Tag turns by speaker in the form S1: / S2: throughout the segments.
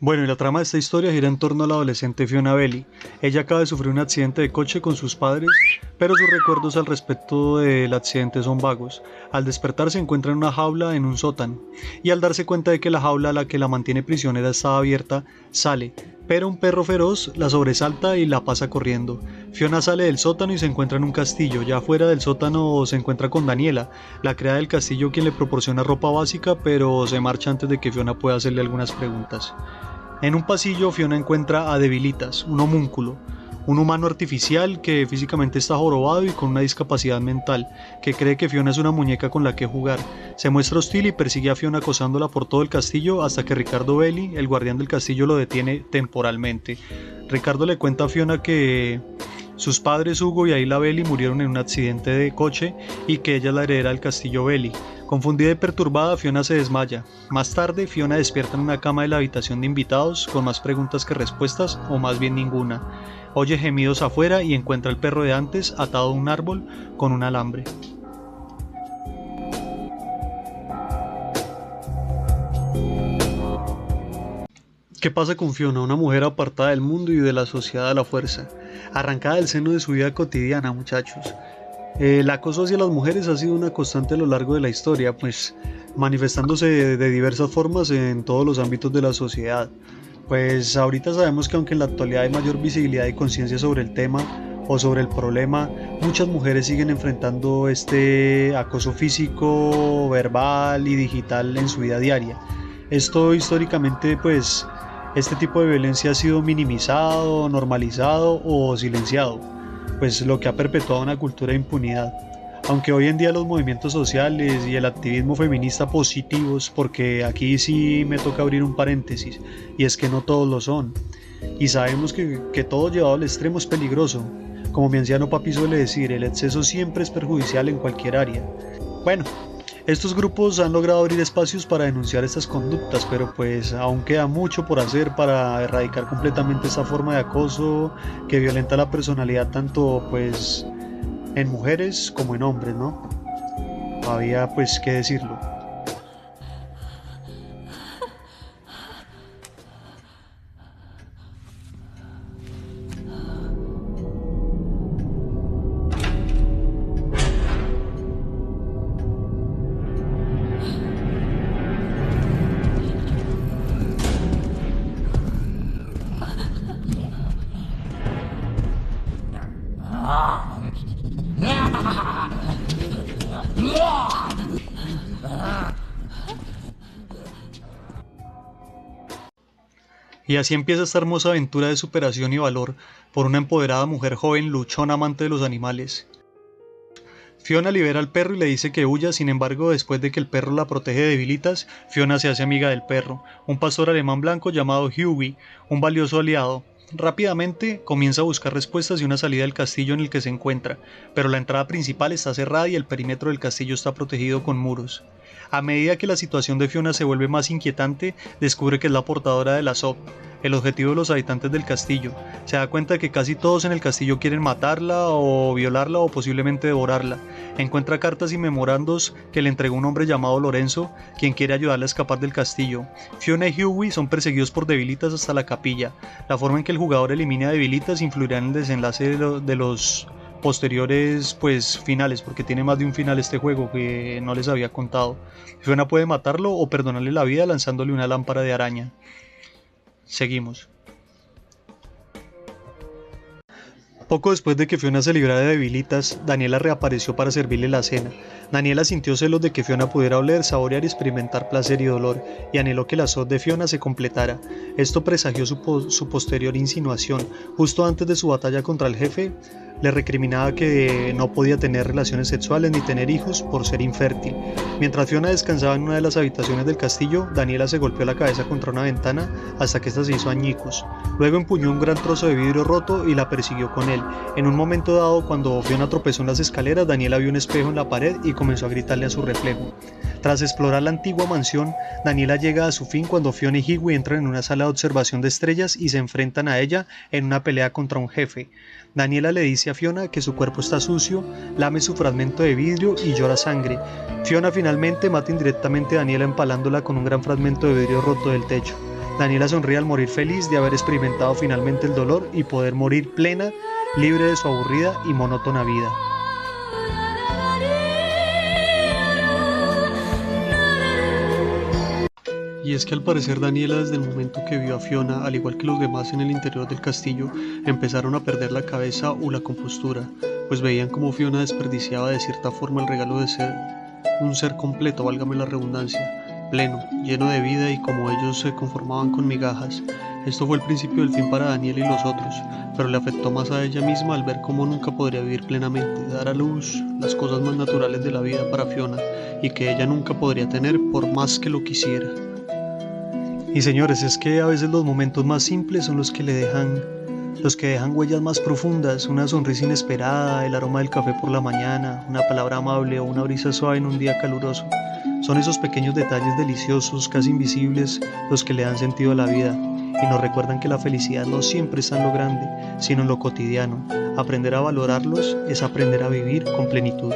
S1: Bueno, y la trama de esta historia gira en torno a la adolescente Fiona Belli. Ella acaba de sufrir un accidente de coche con sus padres, pero sus recuerdos al respecto del accidente son vagos. Al despertar se encuentra en una jaula en un sótano, y al darse cuenta de que la jaula a la que la mantiene prisionera estaba abierta, sale, pero un perro feroz la sobresalta y la pasa corriendo. Fiona sale del sótano y se encuentra en un castillo. Ya fuera del sótano se encuentra con Daniela, la criada del castillo, quien le proporciona ropa básica, pero se marcha antes de que Fiona pueda hacerle algunas preguntas. En un pasillo, Fiona encuentra a Debilitas, un homúnculo, un humano artificial que físicamente está jorobado y con una discapacidad mental, que cree que Fiona es una muñeca con la que jugar. Se muestra hostil y persigue a Fiona acosándola por todo el castillo hasta que Ricardo Belli, el guardián del castillo, lo detiene temporalmente. Ricardo le cuenta a Fiona que sus padres Hugo y Ayla Belli murieron en un accidente de coche y que ella es la heredera del castillo Belli. Confundida y perturbada, Fiona se desmaya. Más tarde, Fiona despierta en una cama de la habitación de invitados, con más preguntas que respuestas, o más bien ninguna. Oye gemidos afuera y encuentra al perro de antes atado a un árbol con un alambre. ¿Qué pasa con Fiona? Una mujer apartada del mundo y de la sociedad a la fuerza, arrancada del seno de su vida cotidiana, muchachos. El acoso hacia las mujeres ha sido una constante a lo largo de la historia, pues manifestándose de diversas formas en todos los ámbitos de la sociedad. Pues ahorita sabemos que aunque en la actualidad hay mayor visibilidad y conciencia sobre el tema o sobre el problema, muchas mujeres siguen enfrentando este acoso físico, verbal y digital en su vida diaria. Esto históricamente, pues, este tipo de violencia ha sido minimizado, normalizado o silenciado, pues lo que ha perpetuado una cultura de impunidad. Aunque hoy en día los movimientos sociales y el activismo feminista positivos, porque aquí sí me toca abrir un paréntesis, y es que no todos lo son, y sabemos que todo llevado al extremo es peligroso. Como mi anciano papi suele decir, el exceso siempre es perjudicial en cualquier área. Bueno, estos grupos han logrado abrir espacios para denunciar estas conductas, pero pues aún queda mucho por hacer para erradicar completamente esta forma de acoso que violenta la personalidad tanto pues en mujeres como en hombres, ¿no? Había pues que decirlo. Y así empieza esta hermosa aventura de superación y valor por una empoderada mujer joven, luchona, amante de los animales. Fiona libera al perro y le dice que huya. Sin embargo, después de que el perro la protege de Debilitas, Fiona se hace amiga del perro, un pastor alemán blanco llamado Hughie, un valioso aliado. Rápidamente comienza a buscar respuestas y una salida del castillo en el que se encuentra, pero la entrada principal está cerrada y el perímetro del castillo está protegido con muros. A medida que la situación de Fiona se vuelve más inquietante, descubre que es la portadora de la SOP, el objetivo de los habitantes del castillo. Se da cuenta de que casi todos en el castillo quieren matarla o violarla o posiblemente devorarla. Encuentra cartas y memorandos que le entregó un hombre llamado Lorenzo, quien quiere ayudarle a escapar del castillo. Fiona y Hughie son perseguidos por Debilitas hasta la capilla. La forma en que el jugador elimine a Debilitas influirá en el desenlace de los posteriores pues finales, porque tiene más de un final este juego que no les había contado. Fiona puede matarlo o perdonarle la vida lanzándole una lámpara de araña. Seguimos. Poco después de que Fiona se librara de Debilitas, Daniela reapareció para servirle la cena. Daniela sintió celos de que Fiona pudiera oler, saborear y experimentar placer y dolor, y anheló que la SOT de Fiona se completara. Esto presagió su posterior insinuación. Justo antes de su batalla contra el jefe, le recriminaba que no podía tener relaciones sexuales ni tener hijos por ser infértil. Mientras Fiona descansaba en una de las habitaciones del castillo, Daniela se golpeó la cabeza contra una ventana hasta que ésta se hizo añicos. Luego empuñó un gran trozo de vidrio roto y la persiguió con él. En un momento dado, cuando Fiona tropezó en las escaleras, Daniela vio un espejo en la pared y comenzó a gritarle a su reflejo. Tras explorar la antigua mansión, Daniela llega a su fin cuando Fiona y Hughie entran en una sala de observación de estrellas y se enfrentan a ella en una pelea contra un jefe. Daniela le dice a Fiona que su cuerpo está sucio, lame su fragmento de vidrio y llora sangre. Fiona finalmente mata indirectamente a Daniela empalándola con un gran fragmento de vidrio roto del techo. Daniela sonríe al morir feliz de haber experimentado finalmente el dolor y poder morir plena, libre de su aburrida y monótona vida. Y es que al parecer Daniela, desde el momento que vio a Fiona, al igual que los demás en el interior del castillo, empezaron a perder la cabeza o la compostura, pues veían como Fiona desperdiciaba de cierta forma el regalo de ser un ser completo, válgame la redundancia, pleno, lleno de vida, y como ellos se conformaban con migajas. Esto fue el principio del fin para Daniela y los otros, pero le afectó más a ella misma al ver cómo nunca podría vivir plenamente, dar a luz las cosas más naturales de la vida para Fiona, y que ella nunca podría tener por más que lo quisiera. Y señores, es que a veces los momentos más simples son los que dejan huellas más profundas, una sonrisa inesperada, el aroma del café por la mañana, una palabra amable o una brisa suave en un día caluroso. Son esos pequeños detalles deliciosos, casi invisibles, los que le dan sentido a la vida y nos recuerdan que la felicidad no siempre está en lo grande, sino en lo cotidiano. Aprender a valorarlos es aprender a vivir con plenitud.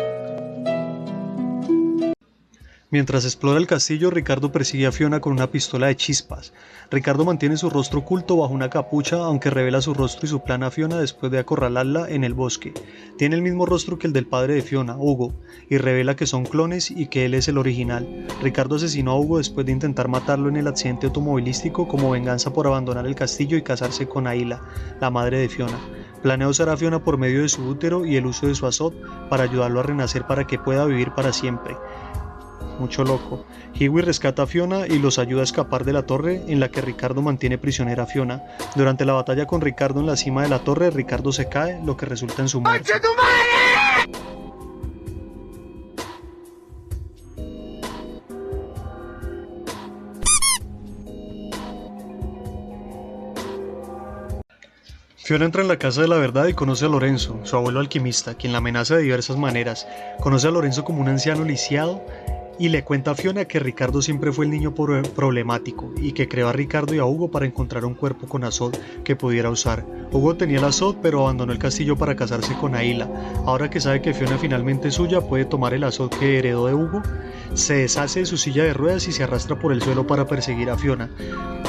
S1: Mientras explora el castillo, Ricardo persigue a Fiona con una pistola de chispas. Ricardo mantiene su rostro oculto bajo una capucha, aunque revela su rostro y su plan a Fiona después de acorralarla en el bosque. Tiene el mismo rostro que el del padre de Fiona, Hugo, y revela que son clones y que él es el original. Ricardo asesinó a Hugo después de intentar matarlo en el accidente automovilístico como venganza por abandonar el castillo y casarse con Ayla, la madre de Fiona. Planea usar a Fiona por medio de su útero y el uso de su azot para ayudarlo a renacer para que pueda vivir para siempre. Mucho loco. Hiwi rescata a Fiona y los ayuda a escapar de la torre en la que Ricardo mantiene prisionera a Fiona. Durante la batalla con Ricardo en la cima de la torre, Ricardo se cae, lo que resulta en su muerte. Fiona entra en la casa de la verdad y conoce a Lorenzo, su abuelo alquimista, quien la amenaza de diversas maneras. Conoce a Lorenzo como un anciano lisiado y le cuenta a Fiona que Ricardo siempre fue el niño problemático y que creó a Ricardo y a Hugo para encontrar un cuerpo con azot que pudiera usar. Hugo tenía el azot, pero abandonó el castillo para casarse con Ayla. Ahora que sabe que Fiona finalmente es suya, puede tomar el azot que heredó de Hugo, se deshace de su silla de ruedas y se arrastra por el suelo para perseguir a Fiona.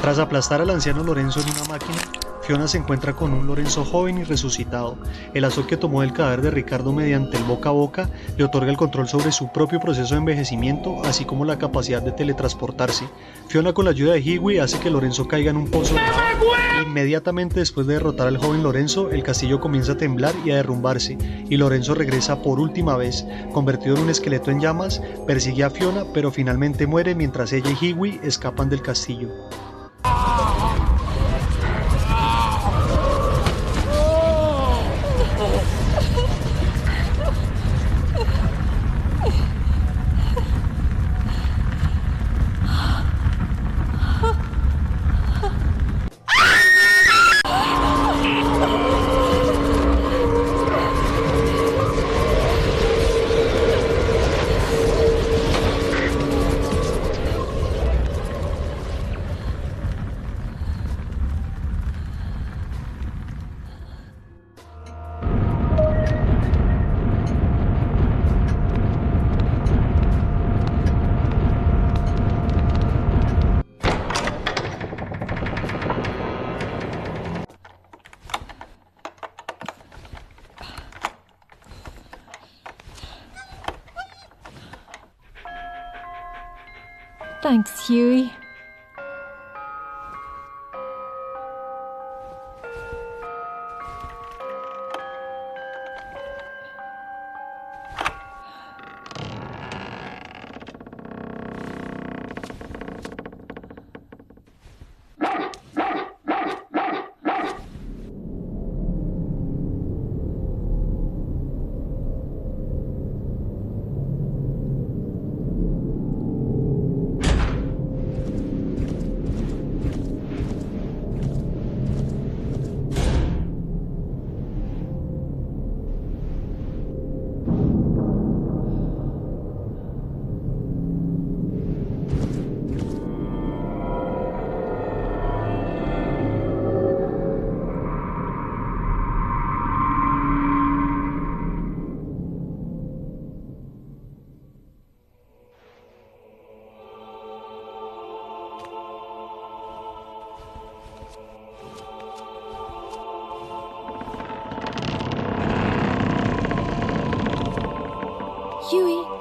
S1: Tras aplastar al anciano Lorenzo en una máquina, Fiona se encuentra con un Lorenzo joven y resucitado. El azot que tomó del cadáver de Ricardo mediante el boca a boca le otorga el control sobre su propio proceso de envejecimiento, así como la capacidad de teletransportarse. Fiona, con la ayuda de Hiwi, hace que Lorenzo caiga en un pozo de lava. Inmediatamente después de derrotar al joven Lorenzo, el castillo comienza a temblar y a derrumbarse, y Lorenzo regresa por última vez. Convertido en un esqueleto en llamas, persigue a Fiona, pero finalmente muere mientras ella y Hiwi escapan del castillo.
S2: Thanks, Huey. Huey.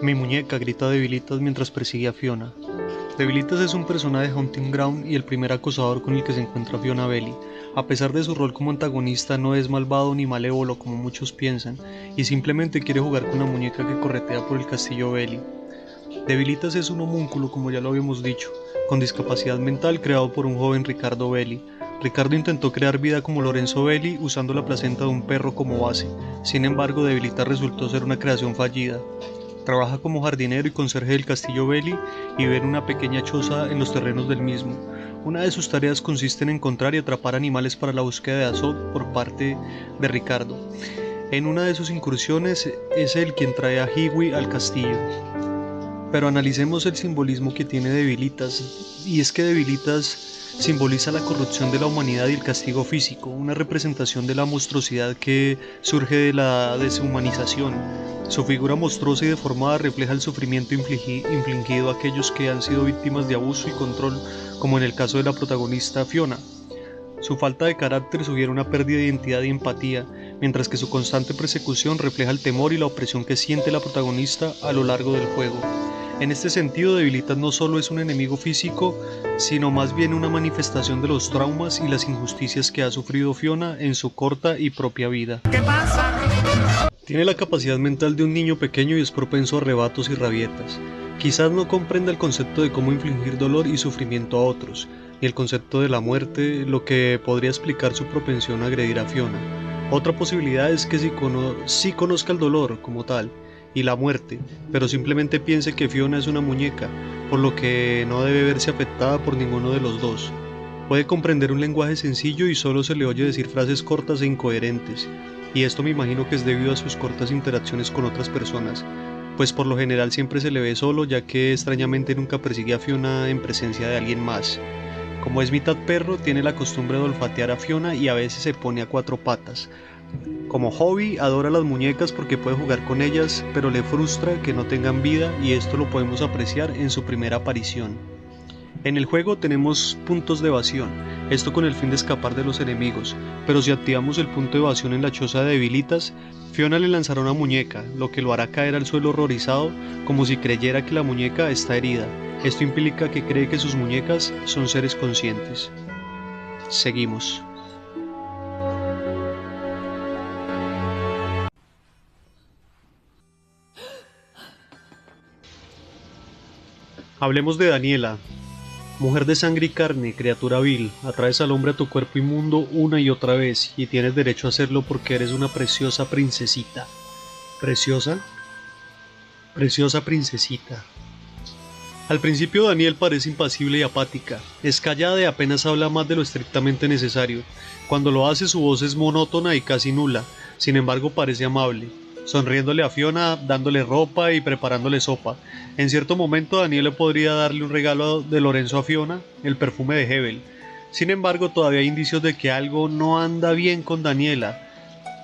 S1: Mi muñeca, grita Debilitas mientras persigue a Fiona. Debilitas es un personaje de Hunting Ground y el primer acosador con el que se encuentra Fiona Belli. A pesar de su rol como antagonista, no es malvado ni malévolo como muchos piensan, y simplemente quiere jugar con la muñeca que corretea por el castillo Belli. Debilitas es un homúnculo, como ya lo habíamos dicho, con discapacidad mental creado por un joven Ricardo Belli. Ricardo intentó crear vida como Lorenzo Belli usando la placenta de un perro como base. Sin embargo, Debilitas resultó ser una creación fallida. Trabaja como jardinero y conserje del castillo Belli y vive en una pequeña choza en los terrenos del mismo. Una de sus tareas consiste en encontrar y atrapar animales para la búsqueda de Azog por parte de Ricardo. En una de sus incursiones es él quien trae a Hiwi al castillo. Pero analicemos el simbolismo que tiene Debilitas, y es que Debilitas simboliza la corrupción de la humanidad y el castigo físico, una representación de la monstruosidad que surge de la deshumanización. Su figura monstruosa y deformada refleja el sufrimiento infligido a aquellos que han sido víctimas de abuso y control, como en el caso de la protagonista Fiona. Su falta de carácter sugiere una pérdida de identidad y empatía, mientras que su constante persecución refleja el temor y la opresión que siente la protagonista a lo largo del juego. En este sentido, Debilitas no solo es un enemigo físico, sino más bien una manifestación de los traumas y las injusticias que ha sufrido Fiona en su corta y propia vida. ¿Qué pasa? Tiene la capacidad mental de un niño pequeño y es propenso a arrebatos y rabietas. Quizás no comprenda el concepto de cómo infligir dolor y sufrimiento a otros, ni el concepto de la muerte, lo que podría explicar su propensión a agredir a Fiona. Otra posibilidad es que sí conozca el dolor como tal, y la muerte, pero simplemente piense que Fiona es una muñeca, por lo que no debe verse afectada por ninguno de los dos. Puede comprender un lenguaje sencillo y solo se le oye decir frases cortas e incoherentes, y esto me imagino que es debido a sus cortas interacciones con otras personas, pues por lo general siempre se le ve solo, ya que extrañamente nunca persigue a Fiona en presencia de alguien más. Como es mitad perro, tiene la costumbre de olfatear a Fiona y a veces se pone a cuatro patas. Como hobby, adora las muñecas porque puede jugar con ellas, pero le frustra que no tengan vida y esto lo podemos apreciar en su primera aparición. En el juego tenemos puntos de evasión, esto con el fin de escapar de los enemigos, pero si activamos el punto de evasión en la choza de Debilitas, Fiona le lanzará una muñeca, lo que lo hará caer al suelo horrorizado como si creyera que la muñeca está herida. Esto implica que cree que sus muñecas son seres conscientes. Seguimos. Hablemos de Daniela. Mujer de sangre y carne, criatura vil, atraes al hombre a tu cuerpo inmundo una y otra vez, y tienes derecho a hacerlo porque eres una preciosa princesita. ¿Preciosa? Preciosa princesita. Al principio Daniel parece impasible y apática, es callada y apenas habla más de lo estrictamente necesario. Cuando lo hace su voz es monótona y casi nula, sin embargo parece amable, sonriéndole a Fiona, dándole ropa y preparándole sopa. En cierto momento Daniel podría darle un regalo de Lorenzo a Fiona, el perfume de Hebel. Sin embargo todavía hay indicios de que algo no anda bien con Daniela,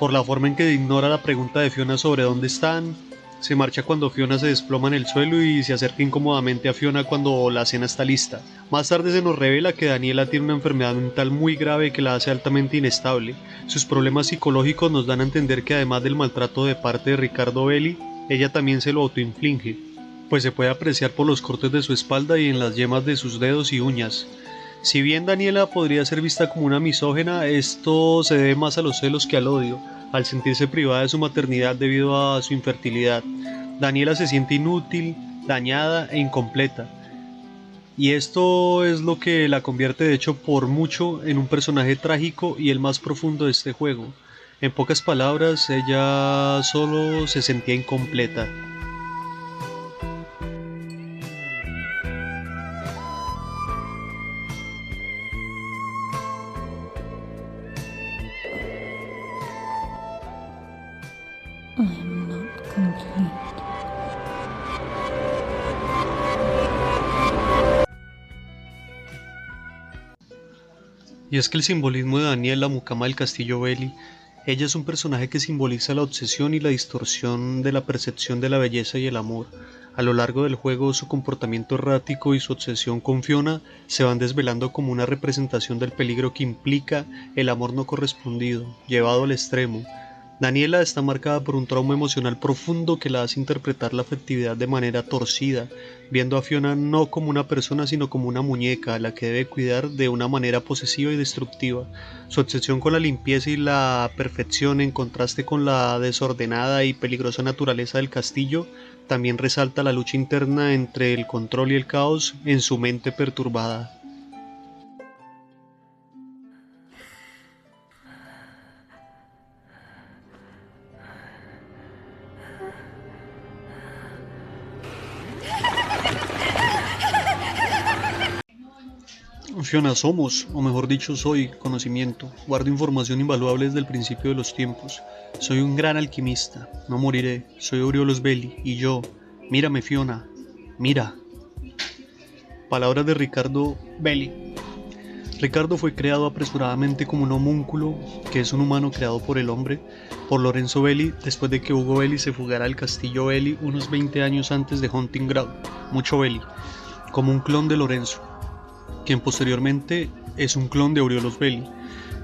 S1: por la forma en que ignora la pregunta de Fiona sobre dónde están, Se marcha cuando Fiona se desploma en el suelo y se acerca incómodamente a Fiona cuando la cena está lista. Más tarde se nos revela que Daniela tiene una enfermedad mental muy grave que la hace altamente inestable. Sus problemas psicológicos nos dan a entender que además del maltrato de parte de Ricardo Belli, ella también se lo autoinflige, pues se puede apreciar por los cortes de su espalda y en las yemas de sus dedos y uñas. Si bien Daniela podría ser vista como una misógena, esto se debe más a los celos que al odio, al sentirse privada de su maternidad debido a su infertilidad. Daniela se siente inútil, dañada e incompleta. Y esto es lo que la convierte de hecho por mucho en un personaje trágico y el más profundo de este juego. En pocas palabras, ella solo se sentía incompleta.
S2: I'm not complete.
S1: Y es que el simbolismo de Daniela, mucama del castillo Belli, ella es un personaje que simboliza la obsesión y la distorsión de la percepción de la belleza y el amor. A lo largo del juego, su comportamiento errático y su obsesión con Fiona se van desvelando como una representación del peligro que implica el amor no correspondido, llevado al extremo. Daniela está marcada por un trauma emocional profundo que la hace interpretar la afectividad de manera torcida, viendo a Fiona no como una persona sino como una muñeca a la que debe cuidar de una manera posesiva y destructiva. Su obsesión con la limpieza y la perfección en contraste con la desordenada y peligrosa naturaleza del castillo también resalta la lucha interna entre el control y el caos en su mente perturbada. Fiona, somos, o mejor dicho soy, conocimiento. Guardo información invaluable desde el principio de los tiempos. Soy un gran alquimista, no moriré. Soy Aureolus Belli, y yo, mírame Fiona, mira. Palabras de Ricardo Belli. Ricardo fue creado apresuradamente como un homúnculo, que es un humano creado por el hombre, por Lorenzo Belli, después de que Hugo Belli se fugara al castillo Belli unos 20 años antes de Hunting Ground, mucho Belli, como un clon de Lorenzo, quien posteriormente es un clon de Aureolus Belli.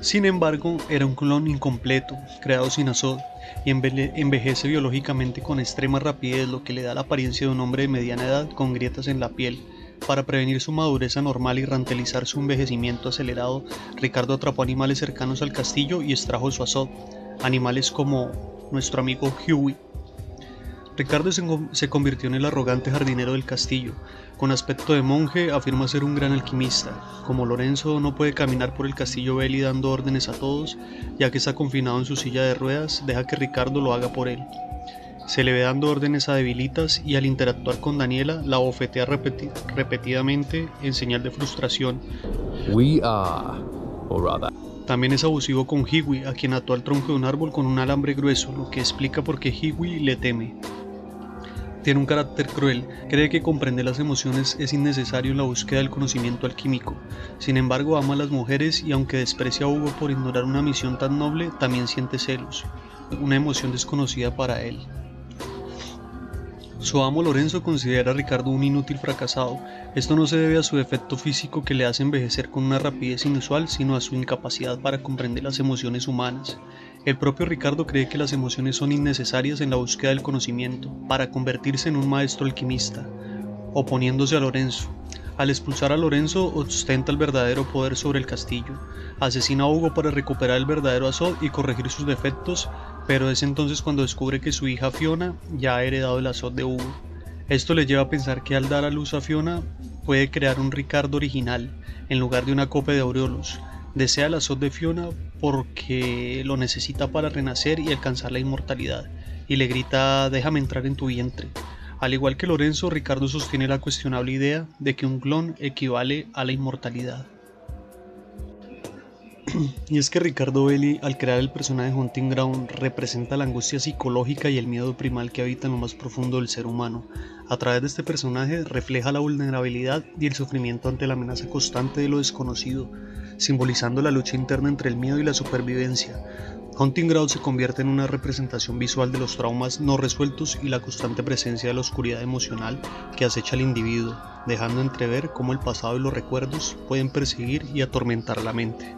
S1: Sin embargo, era un clon incompleto, creado sin Azod, y envejece biológicamente con extrema rapidez, lo que le da la apariencia de un hombre de mediana edad con grietas en la piel. Para prevenir su madurez anormal y rantelizar su envejecimiento acelerado, Ricardo atrapó animales cercanos al castillo y extrajo su Azod, animales como nuestro amigo Huey. Ricardo se convirtió en el arrogante jardinero del castillo. Con aspecto de monje, afirma ser un gran alquimista. Como Lorenzo no puede caminar por el castillo Belli dando órdenes a todos, ya que está confinado en su silla de ruedas, deja que Ricardo lo haga por él. Se le ve dando órdenes a Debilitas y al interactuar con Daniela, la bofetea repetidamente en señal de frustración.
S3: We are, or rather,
S1: También es abusivo con Hiwi, a quien ató al tronco de un árbol con un alambre grueso, lo que explica por qué Hiwi le teme. Tiene un carácter cruel, cree que comprender las emociones es innecesario en la búsqueda del conocimiento alquímico. Sin embargo, ama a las mujeres y aunque desprecia a Hugo por ignorar una misión tan noble, también siente celos, una emoción desconocida para él. Su amo Lorenzo considera a Ricardo un inútil fracasado. Esto no se debe a su defecto físico que le hace envejecer con una rapidez inusual, sino a su incapacidad para comprender las emociones humanas. El propio Ricardo cree que las emociones son innecesarias en la búsqueda del conocimiento, para convertirse en un maestro alquimista, oponiéndose a Lorenzo. Al expulsar a Lorenzo, ostenta el verdadero poder sobre el castillo. Asesina a Hugo para recuperar el verdadero Azod y corregir sus defectos, pero es entonces cuando descubre que su hija Fiona ya ha heredado el Azod de Hugo. Esto le lleva a pensar que al dar a luz a Fiona, puede crear un Ricardo original, en lugar de una copia de Aureolus. Desea el Azod de Fiona porque lo necesita para renacer y alcanzar la inmortalidad, y le grita: déjame entrar en tu vientre. Al igual que Lorenzo, Ricardo sostiene la cuestionable idea de que un clon equivale a la inmortalidad. Y es que Ricardo Belli, al crear el personaje Hunting Ground, representa la angustia psicológica y el miedo primal que habita en lo más profundo del ser humano. A través de este personaje refleja la vulnerabilidad y el sufrimiento ante la amenaza constante de lo desconocido, simbolizando la lucha interna entre el miedo y la supervivencia. Hunting Ground se convierte en una representación visual de los traumas no resueltos y la constante presencia de la oscuridad emocional que acecha al individuo, dejando entrever cómo el pasado y los recuerdos pueden perseguir y atormentar la mente.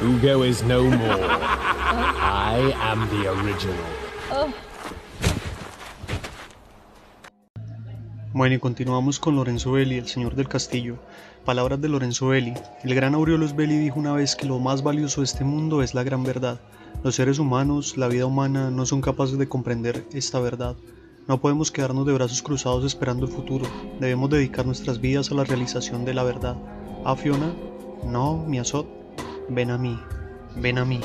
S3: Ugo is no more. I am the original.
S1: Bueno, y continuamos con Lorenzo Belli, el señor del castillo. Palabras de Lorenzo Belli. El gran Aureolus Belli dijo una vez que lo más valioso de este mundo es la gran verdad. Los seres humanos, la vida humana, no son capaces de comprender esta verdad. No podemos quedarnos de brazos cruzados esperando el futuro. Debemos dedicar nuestras vidas a la realización de la verdad. ¿Ah, Fiona? No, mi Azot. Ven a mí. Ven a mí.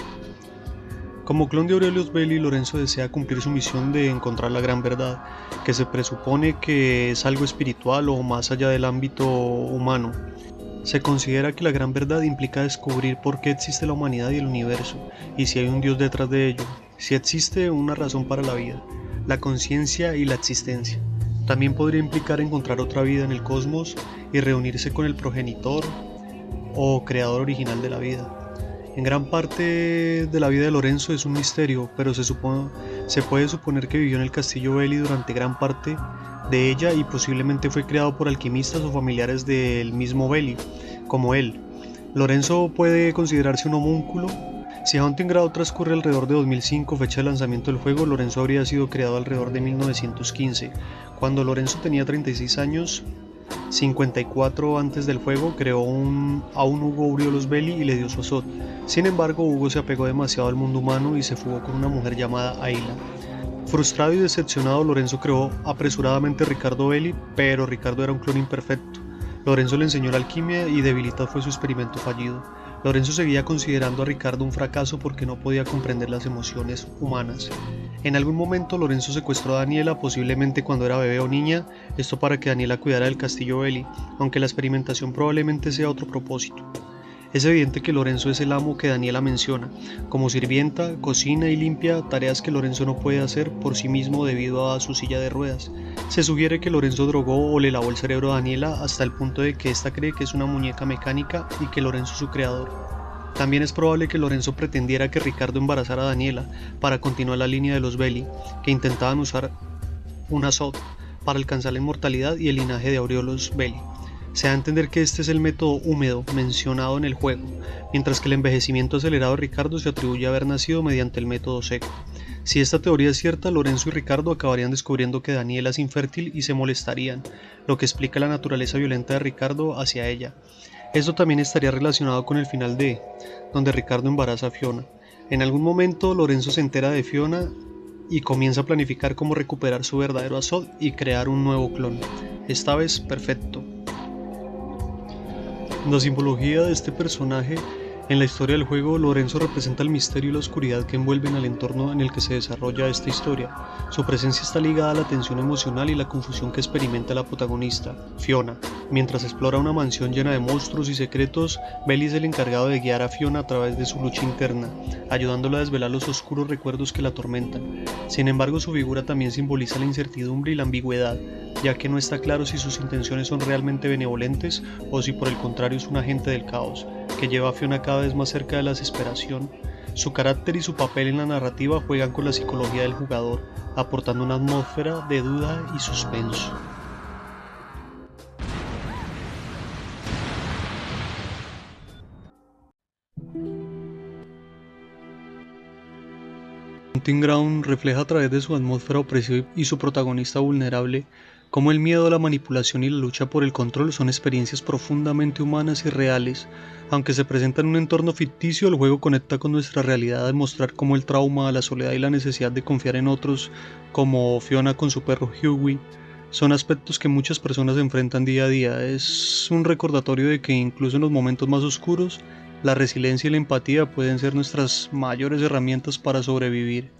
S1: Como clon de Aurelius Belli, Lorenzo desea cumplir su misión de encontrar la gran verdad, que se presupone que es algo espiritual o más allá del ámbito humano. Se considera que la gran verdad implica descubrir por qué existe la humanidad y el universo, y si hay un Dios detrás de ello, si existe una razón para la vida, la conciencia y la existencia. También podría implicar encontrar otra vida en el cosmos y reunirse con el progenitor o creador original de la vida. En gran parte de la vida de Lorenzo es un misterio, pero se puede suponer que vivió en el castillo Belli durante gran parte de ella y posiblemente fue creado por alquimistas o familiares del mismo Belli, como él. Lorenzo puede considerarse un homúnculo. Si Hunting Ground transcurre alrededor de 2005, fecha de lanzamiento del juego, Lorenzo habría sido creado alrededor de 1915. Cuando Lorenzo tenía 36 años, 54 antes del juego, creó a un Ugo Aureolus Belli y le dio su Azot. Sin embargo, Ugo se apegó demasiado al mundo humano y se fugó con una mujer llamada Ayla. Frustrado y decepcionado, Lorenzo creó apresuradamente Ricardo Belli, pero Ricardo era un clon imperfecto. Lorenzo le enseñó la alquimia y Debilitas fue su experimento fallido. Lorenzo seguía considerando a Ricardo un fracaso porque no podía comprender las emociones humanas. En algún momento Lorenzo secuestró a Daniela, posiblemente cuando era bebé o niña, esto para que Daniela cuidara del castillo Belli, aunque la experimentación probablemente sea otro propósito. Es evidente que Lorenzo es el amo que Daniela menciona. Como sirvienta, cocina y limpia, tareas que Lorenzo no puede hacer por sí mismo debido a su silla de ruedas. Se sugiere que Lorenzo drogó o le lavó el cerebro a Daniela hasta el punto de que ésta cree que es una muñeca mecánica y que Lorenzo es su creador. También es probable que Lorenzo pretendiera que Ricardo embarazara a Daniela para continuar la línea de los Belli, que intentaban usar un Azot para alcanzar la inmortalidad y el linaje de Aureolus Belli. Se da a entender que este es el método húmedo mencionado en el juego, mientras que el envejecimiento acelerado de Ricardo se atribuye a haber nacido mediante el método seco. Si esta teoría es cierta, Lorenzo y Ricardo acabarían descubriendo que Daniela es infértil y se molestarían, lo que explica la naturaleza violenta de Ricardo hacia ella. Esto también estaría relacionado con el final de, donde Ricardo embaraza a Fiona. En algún momento Lorenzo se entera de Fiona y comienza a planificar cómo recuperar su verdadero Azot y crear un nuevo clon, esta vez perfecto. La simbología de este personaje en la historia del juego, Lorenzo representa el misterio y la oscuridad que envuelven al entorno en el que se desarrolla esta historia. Su presencia está ligada a la tensión emocional y la confusión que experimenta la protagonista, Fiona. Mientras explora una mansión llena de monstruos y secretos, Belli es el encargado de guiar a Fiona a través de su lucha interna, ayudándola a desvelar los oscuros recuerdos que la atormentan. Sin embargo, su figura también simboliza la incertidumbre y la ambigüedad, ya que no está claro si sus intenciones son realmente benevolentes o si por el contrario es un agente del caos, que lleva a Fiona cada vez más cerca de la desesperación. Su carácter y su papel en la narrativa juegan con la psicología del jugador, aportando una atmósfera de duda y suspenso. Hunting Ground refleja a través de su atmósfera opresiva y su protagonista vulnerable cómo el miedo, la manipulación y la lucha por el control son experiencias profundamente humanas y reales. Aunque se presenta en un entorno ficticio, el juego conecta con nuestra realidad al mostrar cómo el trauma, la soledad y la necesidad de confiar en otros, como Fiona con su perro Hughie, son aspectos que muchas personas enfrentan día a día. Es un recordatorio de que incluso en los momentos más oscuros, la resiliencia y la empatía pueden ser nuestras mayores herramientas para sobrevivir.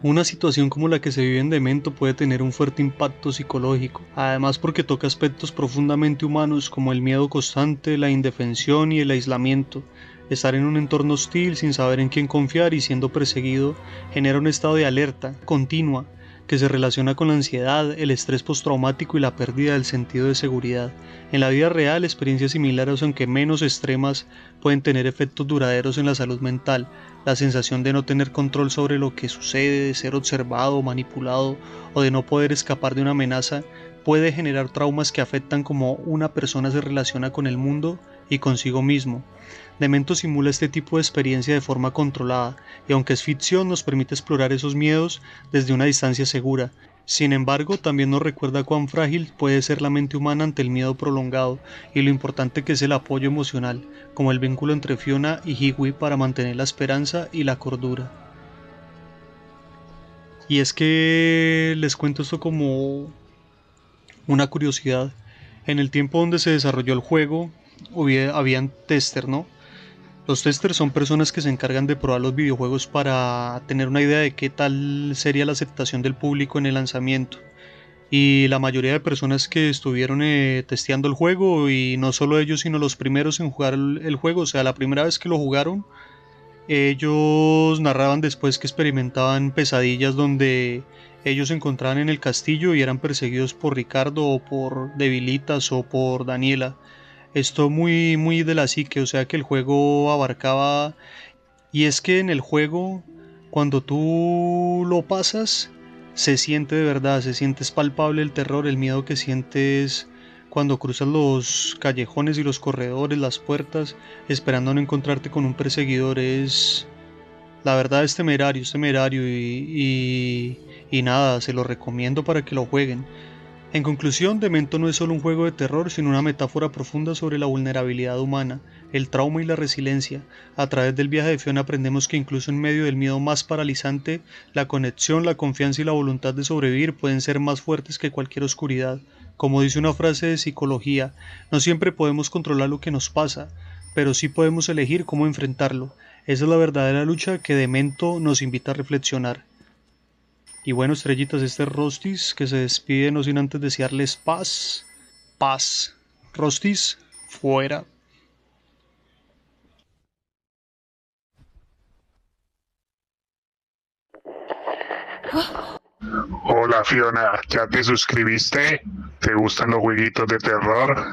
S1: Una situación como la que se vive en Demento puede tener un fuerte impacto psicológico, además porque toca aspectos profundamente humanos como el miedo constante, la indefensión y el aislamiento. Estar en un entorno hostil sin saber en quién confiar y siendo perseguido genera un estado de alerta continua, que se relaciona con la ansiedad, el estrés postraumático y la pérdida del sentido de seguridad. En la vida real, experiencias similares, aunque menos extremas, pueden tener efectos duraderos en la salud mental. La sensación de no tener control sobre lo que sucede, de ser observado, manipulado o de no poder escapar de una amenaza puede generar traumas que afectan cómo una persona se relaciona con el mundo y consigo mismo. Demento simula este tipo de experiencia de forma controlada, y aunque es ficción, nos permite explorar esos miedos desde una distancia segura. Sin embargo, también nos recuerda cuán frágil puede ser la mente humana ante el miedo prolongado y lo importante que es el apoyo emocional, como el vínculo entre Fiona y Hiwi para mantener la esperanza y la cordura. Y es que les cuento esto como una curiosidad. En el tiempo donde se desarrolló el juego, habían tester, ¿no? Los testers son personas que se encargan de probar los videojuegos para tener una idea de qué tal sería la aceptación del público en el lanzamiento. Y la mayoría de personas que estuvieron testeando el juego, y no solo ellos, sino los primeros en jugar el juego, o sea, la primera vez que lo jugaron, ellos narraban después que experimentaban pesadillas donde ellos se encontraban en el castillo y eran perseguidos por Ricardo o por Debilitas o por Daniela. Esto muy de la psique, o sea que el juego abarcaba. Y es que en el juego, cuando tú lo pasas, se siente de verdad, se siente palpable el terror, el miedo que sientes cuando cruzas los callejones y los corredores, las puertas, esperando no encontrarte con un perseguidor. La verdad es temerario y nada, se lo recomiendo para que lo jueguen. En conclusión, Demento no es solo un juego de terror, sino una metáfora profunda sobre la vulnerabilidad humana, el trauma y la resiliencia. A través del viaje de Fiona aprendemos que incluso en medio del miedo más paralizante, la conexión, la confianza y la voluntad de sobrevivir pueden ser más fuertes que cualquier oscuridad. Como dice una frase de psicología, no siempre podemos controlar lo que nos pasa, pero sí podemos elegir cómo enfrentarlo. Esa es la verdadera lucha que Demento nos invita a reflexionar. Y bueno, estrellitas, este es Rostis que se despide no sin antes desearles paz. Paz. Rostis, fuera.
S4: Hola Fiona, ¿ya te suscribiste? ¿Te gustan los jueguitos de terror?